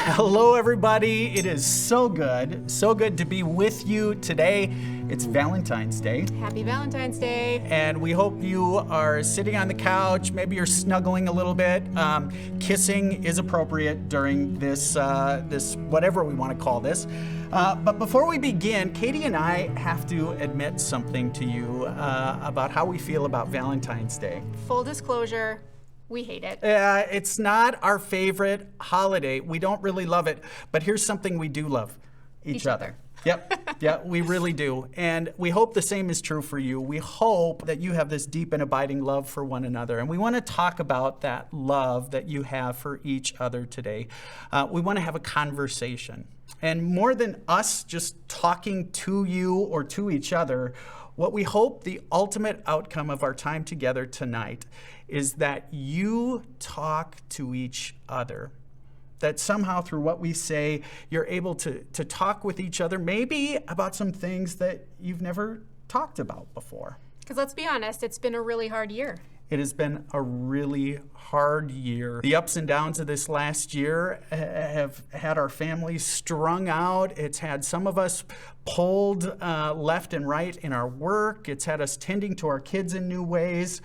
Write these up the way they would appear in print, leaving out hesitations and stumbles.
Hello, everybody. It is so good to be with you today. It's Valentine's Day. Happy Valentine's Day. And we hope you are sitting on the couch. Maybe you're snuggling a little bit. Kissing is appropriate during this whatever we want to call this. But before we begin, Katie and I have to admit something to you about how we feel about Valentine's Day. Full disclosure, we hate it. It's not our favorite holiday. We don't really love it. But here's something we do love. Each other. Yep. Yeah, we really do. And we hope the same is true for you. We hope that you have this deep and abiding love for one another. And we want to talk about that love that you have for each other today. We want to have a conversation. And more than us just talking to you or to each other, what we hope the ultimate outcome of our time together tonight is that you talk to each other. That somehow through what we say, you're able to talk with each other, maybe about some things that you've never talked about before. Because let's be honest, it's been a really hard year. It has been a really hard year. The ups and downs of this last year have had our families strung out. It's had some of us pulled left and right in our work. It's had us tending to our kids in new ways.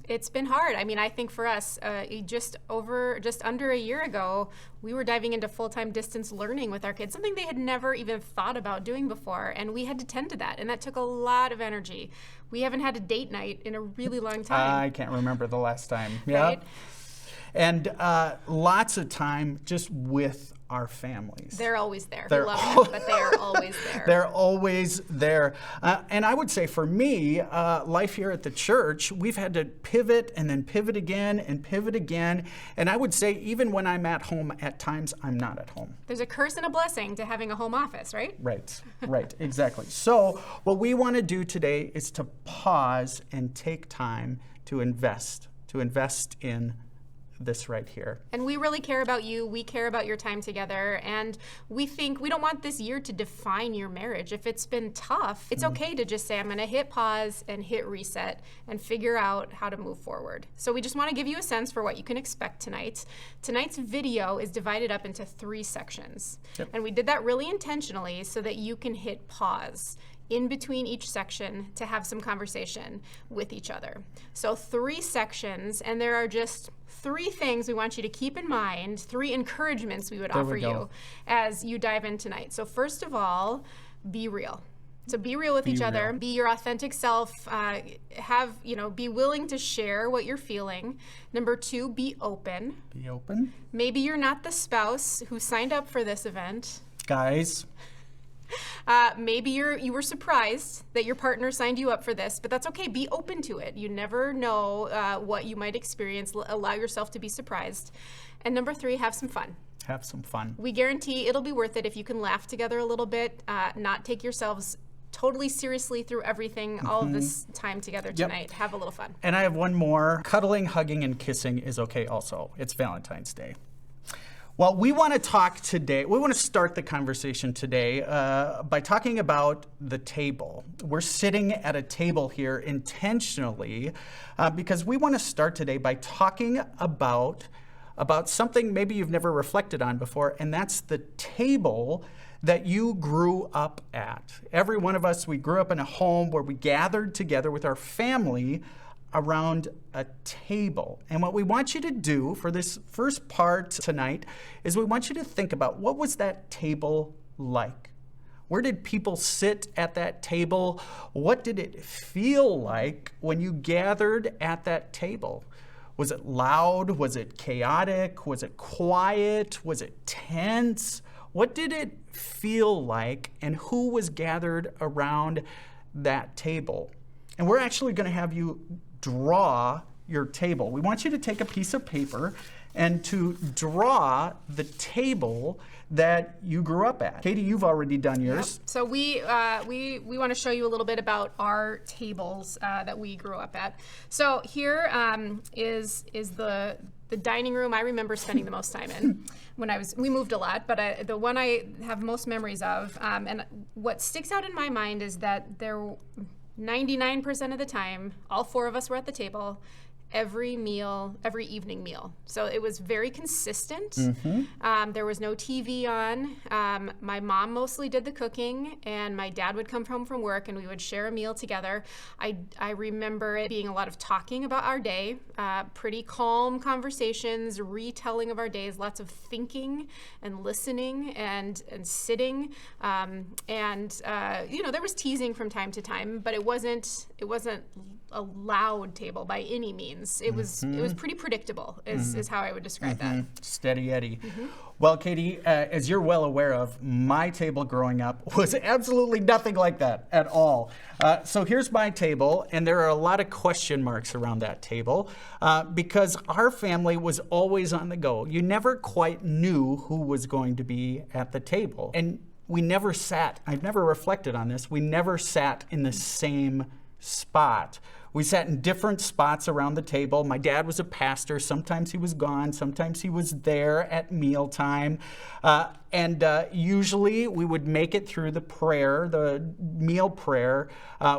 It's been hard. I mean, I think for us, just under a year ago, we were diving into full-time distance learning with our kids, something they had never even thought about doing before, and we had to tend to that, and that took a lot of energy. We haven't had a date night in a really long time. I can't remember the last time. Right? Yeah. And lots of time just with our families. They're always there. We love them, but they are always there. They're always there. And I would say for me, life here at the church, we've had to pivot and then pivot again and pivot again. And I would say even when I'm at home, at times I'm not at home. There's a curse and a blessing to having a home office, right? Right, exactly. So what we want to do today is to pause and take time to invest in this right here. And we really care about you. We care about your time together. And we don't want this year to define your marriage. If it's been tough, it's okay to just say, I'm going to hit pause and hit reset and figure out how to move forward. So we just want to give you a sense for what you can expect tonight. Tonight's video is divided up into 3 sections. Yep. And we did that really intentionally so that you can hit pause in between each section to have some conversation with each other. So 3 sections, and there are just 3 things we want you to keep in mind, 3 encouragements we would offer you as you dive in tonight. So first of all, be real. So be real with each other. Be your authentic self. Be willing to share what you're feeling. Number 2, be open. Be open. Maybe you're not the spouse who signed up for this event. Guys. Maybe you were surprised that your partner signed you up for this, but that's okay. Be open to it. You never know what you might experience. Allow yourself to be surprised. And number 3, have some fun. Have some fun. We guarantee it'll be worth it if you can laugh together a little bit, not take yourselves totally seriously through everything, all of this time together tonight. Yep. Have a little fun. And I have one more. Cuddling, hugging, and kissing is okay also. It's Valentine's Day. Well, we want to talk today, we want to start the conversation today by talking about the table. We're sitting at a table here intentionally because we want to start today by talking about something maybe you've never reflected on before, and that's the table that you grew up at. Every one of us, we grew up in a home where we gathered together with our family around a table. And what we want you to do for this first part tonight is we want you to think about what was that table like? Where did people sit at that table? What did it feel like when you gathered at that table? Was it loud? Was it chaotic? Was it quiet? Was it tense? What did it feel like, and who was gathered around that table? And we're actually going to have you draw your table. We want you to take a piece of paper and to draw the table that you grew up at. Katie, you've already done yours. Yep. So we want to show you a little bit about our tables that we grew up at. So here is the dining room I remember spending the most time in when we moved a lot, but the one I have most memories of, and what sticks out in my mind is that there 99% of the time, all 4 of us were at the table, every evening meal. So it was very consistent. There was no TV on. My mom mostly did the cooking, and my dad would come home from work, and we would share a meal together. I remember it being a lot of talking about our day, pretty calm conversations, retelling of our days, lots of thinking and listening and sitting. There was teasing from time to time, but it wasn't a loud table by any means. It was pretty predictable is how I would describe that. Steady Eddie. Well, Katie, as you're well aware of, my table growing up was absolutely nothing like that at all. So here's my table, and there are a lot of question marks around that table because our family was always on the go. You never quite knew who was going to be at the table. And we never sat, I've never reflected on this, we never sat in the same spot. We sat in different spots around the table. My dad was a pastor. Sometimes he was gone. Sometimes he was there at mealtime. And usually we would make it through the meal prayer,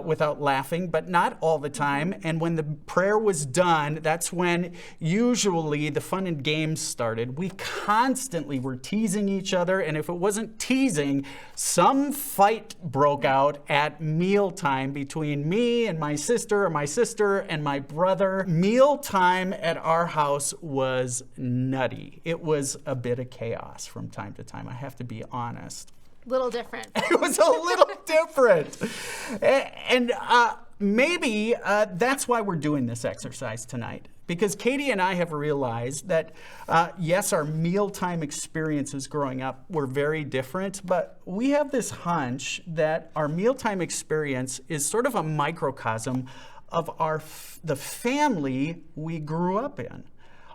without laughing, but not all the time. And when the prayer was done, that's when usually the fun and games started. We constantly were teasing each other. And if it wasn't teasing, some fight broke out at mealtime between me and my sister, or my sister and my brother. Mealtime at our house was nutty. It was a bit of chaos from time to time. I have to be honest. Little different. It was a little different. And maybe that's why we're doing this exercise tonight. Because Katie and I have realized that, yes, our mealtime experiences growing up were very different, but we have this hunch that our mealtime experience is sort of a microcosm of the family we grew up in.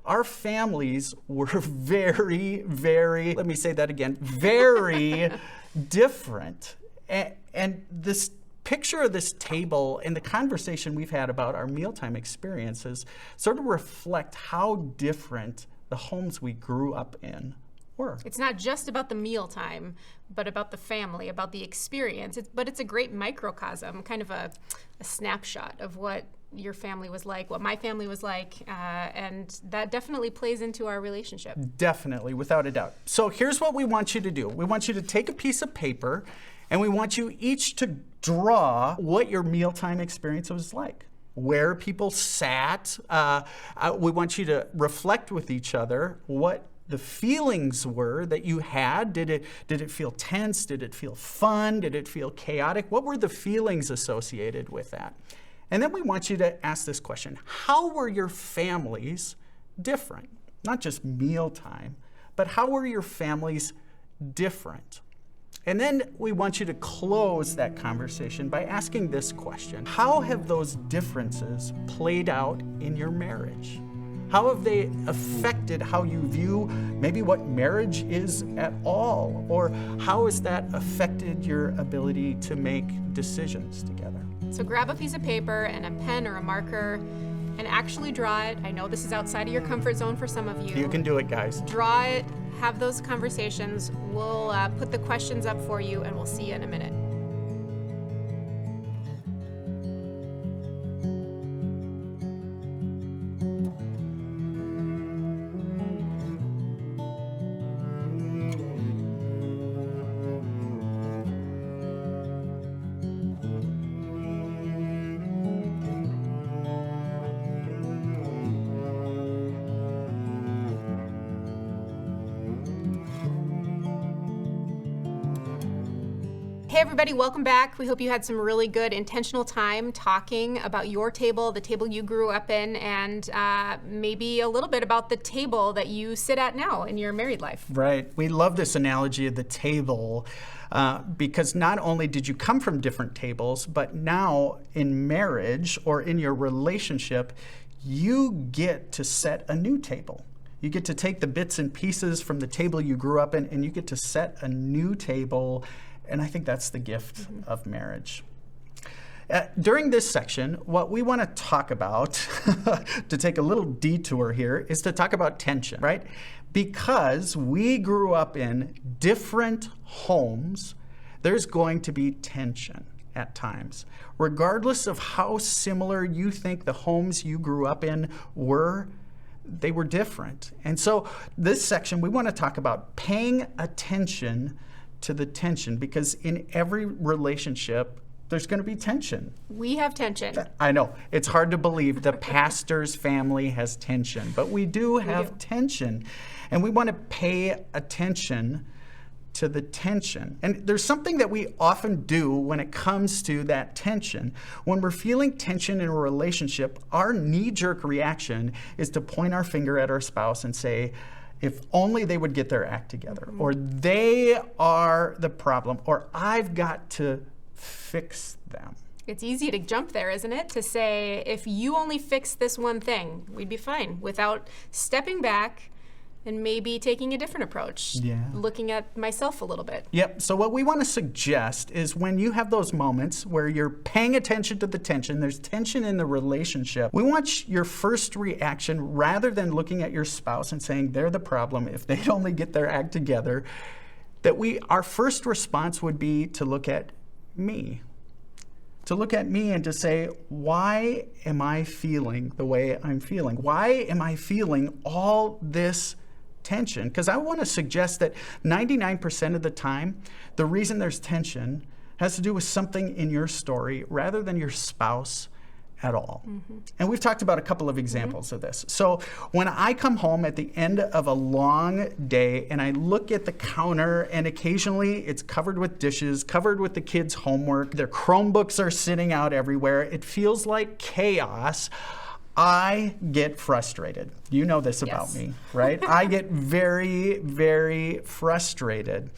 Our families were very, very, let me say that again, very different. And this picture of this table and the conversation we've had about our mealtime experiences sort of reflect how different the homes we grew up in were. It's not just about the mealtime, but about the family, about the experience. But it's a great microcosm, kind of a snapshot of what your family was like, what my family was like, and that definitely plays into our relationship. Definitely, without a doubt. So here's what we want you to do. We want you to take a piece of paper, and we want you each to draw what your mealtime experience was like, where people sat. We want you to reflect with each other what the feelings were that you had. Did it feel tense? Did it feel fun? Did it feel chaotic? What were the feelings associated with that? And then we want you to ask this question: how were your families different? Not just mealtime, but how were your families different? And then we want you to close that conversation by asking this question: how have those differences played out in your marriage? How have they affected how you view maybe what marriage is at all? Or how has that affected your ability to make decisions together? So grab a piece of paper and a pen or a marker and actually draw it. I know this is outside of your comfort zone for some of you. You can do it, guys. Draw it, have those conversations. We'll put the questions up for you, and we'll see you in a minute. Hey everybody, welcome back. We hope you had some really good intentional time talking about your table, the table you grew up in, and maybe a little bit about the table that you sit at now in your married life. Right. We love this analogy of the table because not only did you come from different tables, but now in marriage or in your relationship, you get to set a new table. You get to take the bits and pieces from the table you grew up in, and you get to set a new table. And I think that's the gift of marriage. During this section, what we want to talk about, to take a little detour here, is to talk about tension, right? Because we grew up in different homes, there's going to be tension. at times. Regardless of how similar you think the homes you grew up in were, they were different. And so this section, we want to talk about paying attention to the tension, because in every relationship, there's going to be tension. We have tension. I know. It's hard to believe the pastor's family has tension, but we do have tension. And we want to pay attention to the tension. And there's something that we often do when it comes to that tension. When we're feeling tension in a relationship, our knee-jerk reaction is to point our finger at our spouse and say, if only they would get their act together, or they are the problem, or I've got to fix them. It's easy to jump there, isn't it? To say, if you only fix this one thing, we'd be fine, without stepping back and maybe taking a different approach, looking at myself a little bit. Yep. So what we want to suggest is when you have those moments where you're paying attention to the tension, there's tension in the relationship, we want your first reaction, rather than looking at your spouse and saying they're the problem, if they'd only get their act together, that our first response would be to look at me. To look at me and to say, why am I feeling the way I'm feeling? Why am I feeling all this tension? Because I want to suggest that 99% of the time, the reason there's tension has to do with something in your story rather than your spouse at all. And we've talked about a couple of examples of this. So when I come home at the end of a long day and I look at the counter, and occasionally it's covered with dishes, covered with the kids' homework, their Chromebooks are sitting out everywhere, it feels like chaos, I get frustrated. You know this about me, right? I get very, very frustrated.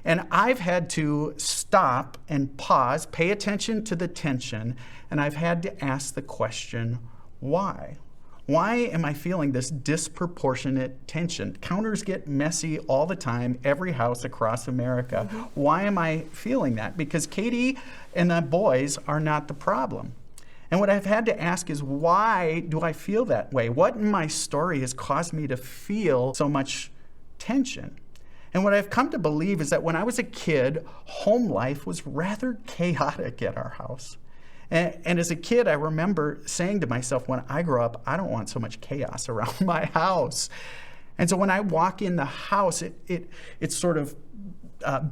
And I've had to stop and pause, pay attention to the tension, and I've had to ask the question, why? Why am I feeling this disproportionate tension? Counters get messy all the time, every house across America. Why am I feeling that? Because Katie and the boys are not the problem. And what I've had to ask is, why do I feel that way? What in my story has caused me to feel so much tension? And what I've come to believe is that when I was a kid, home life was rather chaotic at our house. And as a kid, I remember saying to myself, when I grow up, I don't want so much chaos around my house. And so when I walk in the house, it sort of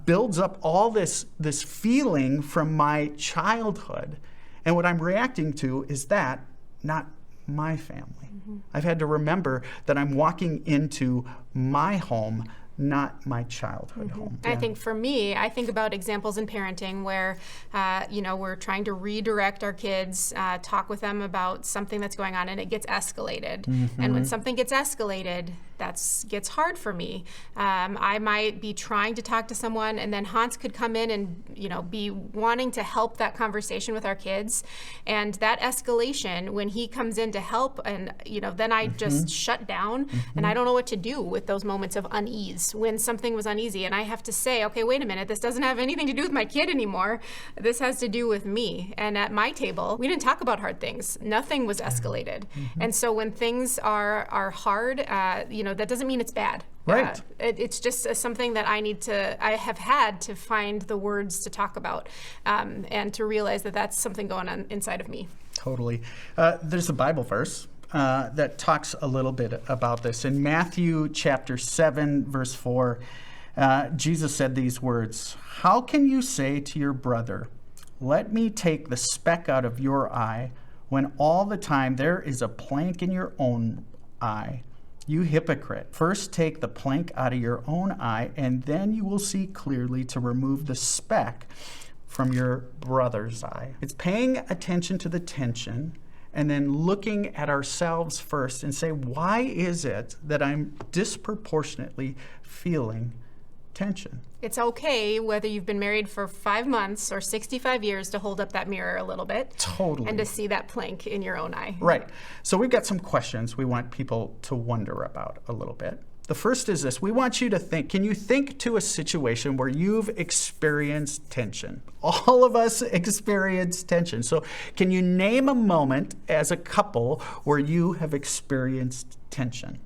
builds up all this feeling from my childhood. And what I'm reacting to is that, not my family. I've had to remember that I'm walking into my home, not my childhood home. I think for me, I think about examples in parenting where, we're trying to redirect our kids, talk with them about something that's going on, and it gets escalated. And when something gets escalated, that gets hard for me. I might be trying to talk to someone, and then Hans could come in and, be wanting to help that conversation with our kids. And that escalation, when he comes in to help, and, then I just shut down, and I don't know what to do with those moments of unease when something was uneasy. And I have to say, okay, wait a minute, this doesn't have anything to do with my kid anymore. This has to do with me. And at my table, we didn't talk about hard things. Nothing was escalated. And so when things are hard, that doesn't mean it's bad. Right. It's just something that I have had to find the words to talk about, and to realize that that's something going on inside of me. Totally. There's a Bible verse that talks a little bit about this. In Matthew chapter 7, verse 4, Jesus said these words, "How can you say to your brother, 'Let me take the speck out of your eye,' when all the time there is a plank in your own eye? You hypocrite, first take the plank out of your own eye, and then you will see clearly to remove the speck from your brother's eye." It's paying attention to the tension and then looking at ourselves first and say, why is it that I'm disproportionately feeling tension? It's okay whether you've been married for 5 months or 65 years to hold up that mirror a little bit. Totally. And to see that plank in your own eye. Right. So we've got some questions we want people to wonder about a little bit. The first is this. We want you to think, can you think to a situation where you've experienced tension? All of us experience tension. So can you name a moment as a couple where you have experienced tension?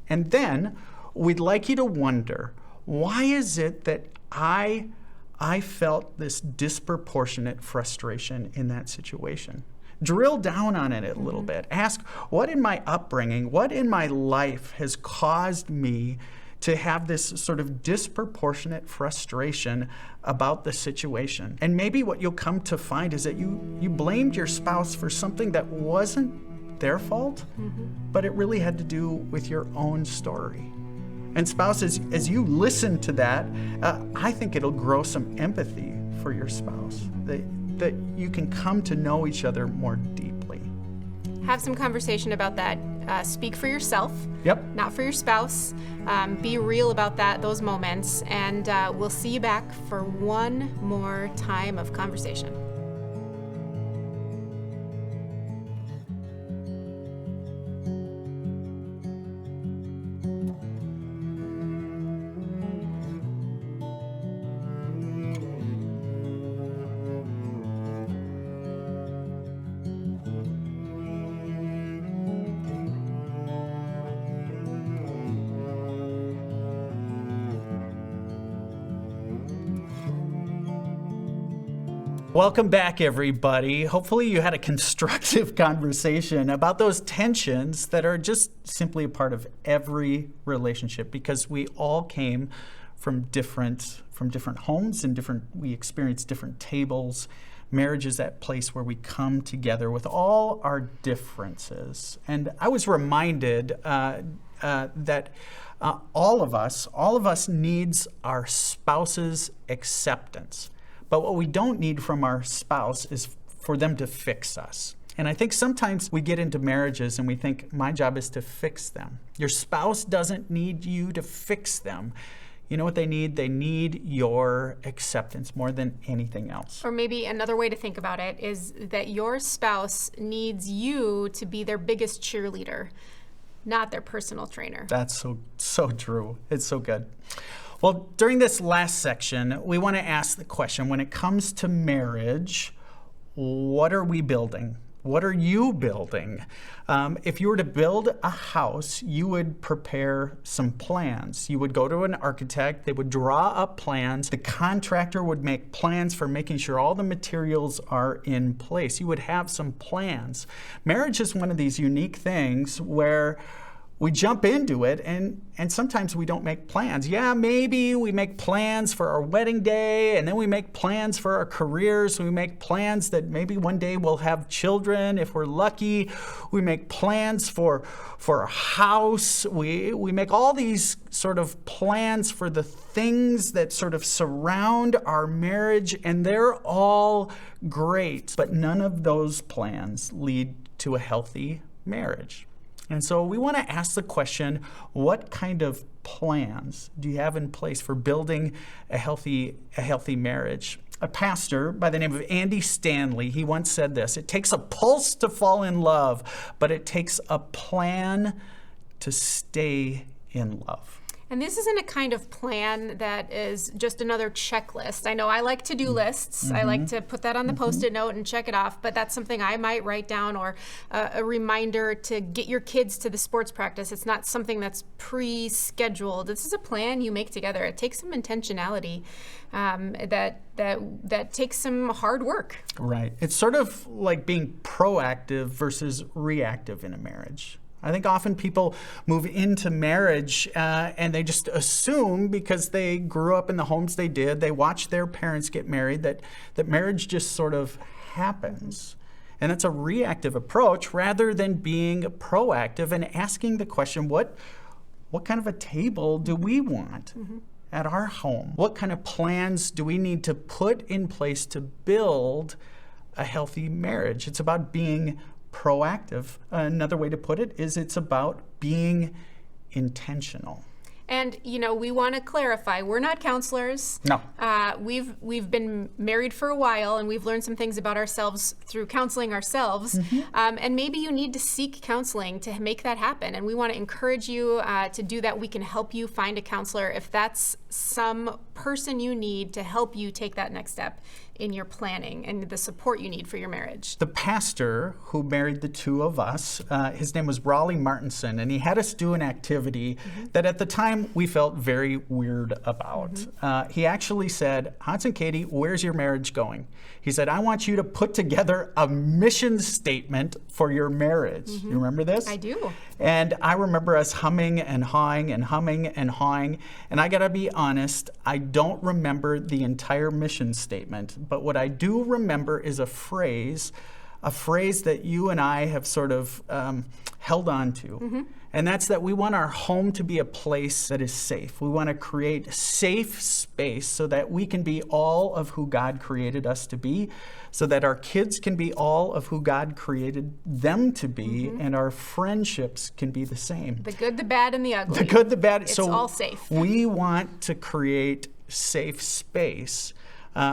And then we'd like you to wonder, why is it that I I felt this disproportionate frustration in that situation. Drill down on it a little bit. Ask, what in my upbringing, what in my life has caused me to have this sort of disproportionate frustration about the situation? And maybe what you'll come to find is that you blamed your spouse for something that wasn't their fault, but it really had to do with your own story. And spouses, as you listen to that, I think it'll grow some empathy for your spouse, that you can come to know each other more deeply. Have some conversation about that. Speak for yourself, not for your spouse. Be real about those moments, and we'll see you back for one more time of conversation. Welcome back, everybody. Hopefully you had a constructive conversation about those tensions that are just simply a part of every relationship, because we all came from different homes and we experience different tables. Marriage is that place where we come together with all our differences. And I was reminded that all of us needs our spouse's acceptance. But what we don't need from our spouse is for them to fix us. And I think sometimes we get into marriages and we think, my job is to fix them. Your spouse doesn't need you to fix them. You know what they need? They need your acceptance more than anything else. Or maybe another way to think about it is that your spouse needs you to be their biggest cheerleader, not their personal trainer. That's so true. It's so good. Well, during this last section, we want to ask the question, when it comes to marriage, what are we building? What are you building? If you were to build a house, you would prepare some plans. You would go to an architect, they would draw up plans. The contractor would make plans for making sure all the materials are in place. You would have some plans. Marriage is one of these unique things where we jump into it and sometimes we don't make plans. Yeah, maybe we make plans for our wedding day, and then we make plans for our careers. We make plans that maybe one day we'll have children if we're lucky. We make plans for a house. We make all these sort of plans for the things that sort of surround our marriage, and they're all great. But none of those plans lead to a healthy marriage. And so we want to ask the question, what kind of plans do you have in place for building a healthy marriage? A pastor by the name of Andy Stanley, he once said this: it takes a pulse to fall in love, but it takes a plan to stay in love. And this isn't a kind of plan that is just another checklist. I know I like to-do lists. I like to put that on the Post-it note and check it off, but that's something I might write down, or a reminder to get your kids to the sports practice. It's not something that's pre-scheduled. This is a plan you make together. It takes some intentionality that takes some hard work. Right. It's sort of like being proactive versus reactive in a marriage. I think often people move into marriage and they just assume, because they grew up in the homes they did, they watched their parents get married, that marriage just sort of happens. And that's a reactive approach rather than being proactive and asking the question, what kind of a table do we want at our home? What kind of plans do we need to put in place to build a healthy marriage? It's about being proactive. Another way to put it is it's about being intentional. And, we want to clarify, we're not counselors. No. We've been married for a while, and we've learned some things about ourselves through counseling ourselves. And maybe you need to seek counseling to make that happen. And we want to encourage you to do that. We can help you find a counselor if that's some person you need to help you take that next step in your planning and the support you need for your marriage. The pastor who married the two of us, his name was Raleigh Martinson, and he had us do an activity that at the time we felt very weird about. He actually said, Hans and Katie, where's your marriage going? He said, I want you to put together a mission statement for your marriage. You remember this? I do. And I remember us humming and hawing and humming and hawing. And I gotta be honest, I don't remember the entire mission statement, but what I do remember is a phrase that you and I have sort of held on to. And that's that we want our home to be a place that is safe. We want to create safe space so that we can be all of who God created us to be, so that our kids can be all of who God created them to be, and our friendships can be the same. The good, the bad, and the ugly. The good, the bad. It's all safe. We want to create safe space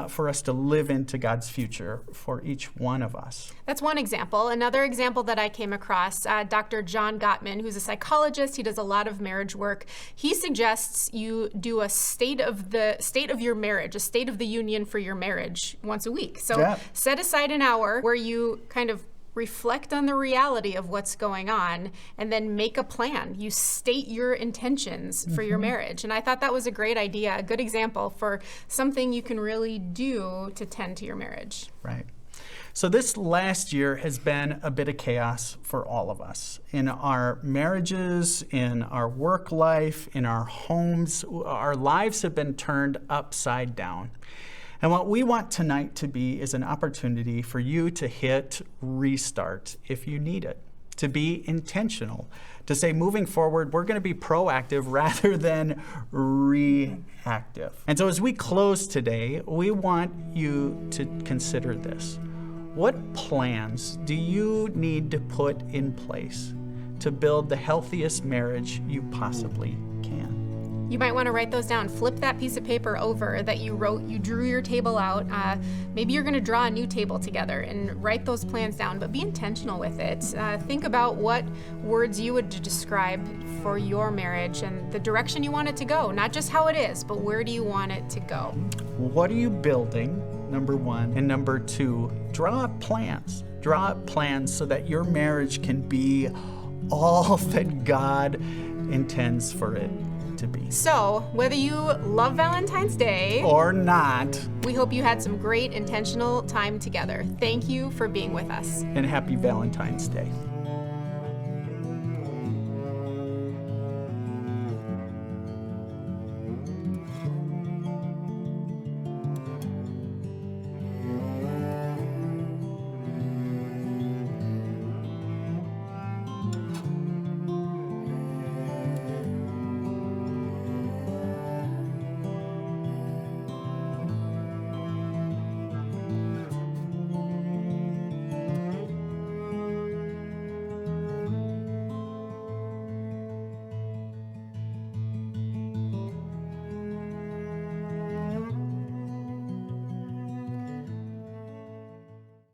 for us to live into God's future for each one of us. That's one example. Another example that I came across, Dr. John Gottman, who's a psychologist, he does a lot of marriage work. He suggests you do a state of your marriage, a state of the union for your marriage once a week. So set aside an hour where you kind of reflect on the reality of what's going on, and then make a plan. You state your intentions for your marriage. And I thought that was a great idea, a good example for something you can really do to tend to your marriage. Right. So this last year has been a bit of chaos for all of us. In our marriages, in our work life, in our homes, our lives have been turned upside down. And what we want tonight to be is an opportunity for you to hit restart if you need it, to be intentional, to say moving forward, we're going to be proactive rather than reactive. And so as we close today, we want you to consider this. What plans do you need to put in place to build the healthiest marriage you possibly can? You might want to write those down. Flip that piece of paper over that you wrote. You drew your table out. Maybe you're going to draw a new table together and write those plans down, but be intentional with it. Think about what words you would describe for your marriage and the direction you want it to go. Not just how it is, but where do you want it to go? What are you building, number one? And number two, draw up plans. Draw up plans so that your marriage can be all that God intends for it to be. So, whether you love Valentine's Day or not, we hope you had some great intentional time together. Thank you for being with us. And happy Valentine's Day.